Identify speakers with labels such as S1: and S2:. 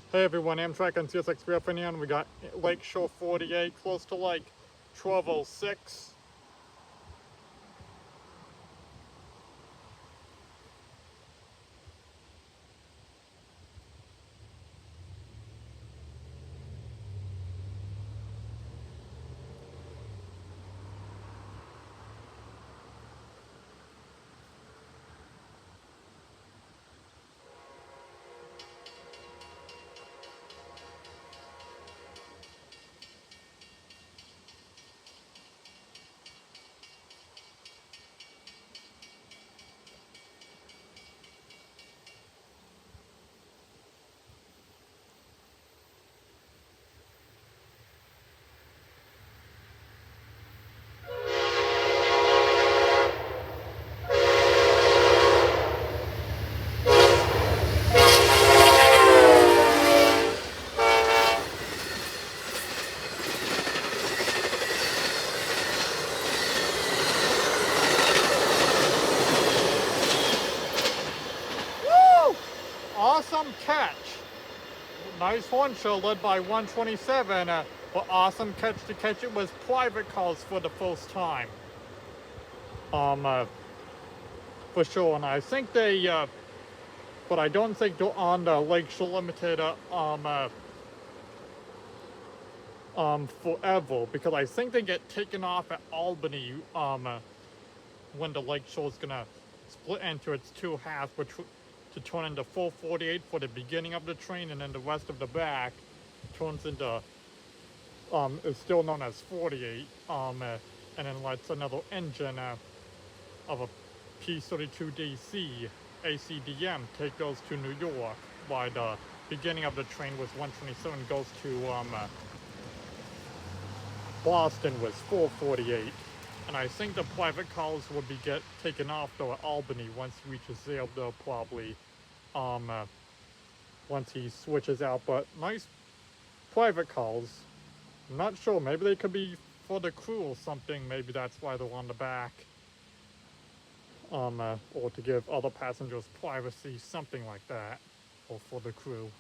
S1: Hey everyone, Amtrak and CSX Opinion. We got Lakeshore 48, close to like 1206. Woo! Awesome catch. Nice horn show led by 127, but awesome catch to catch it was private calls for the first time. Um, uh, for sure, and I think they, but I don't think they're on the Lakeshore Limited, forever, because I think they get taken off at Albany, when the Lakeshore is gonna split into its two halves, which to turn into 448 for the beginning of the train, and then the rest of the back turns into is still known as 48, and then lets another engine of a P32DC ACDM take those to New York, while the beginning of the train was 127 goes to Boston was 448. And I think the private calls would be taken off though at Albany once he reaches there. They'll probably once he switches out. But nice private calls. I'm not sure. Maybe they could be for the crew or something. Maybe that's why they're on the back. Or to give other passengers privacy, something like that, or for the crew.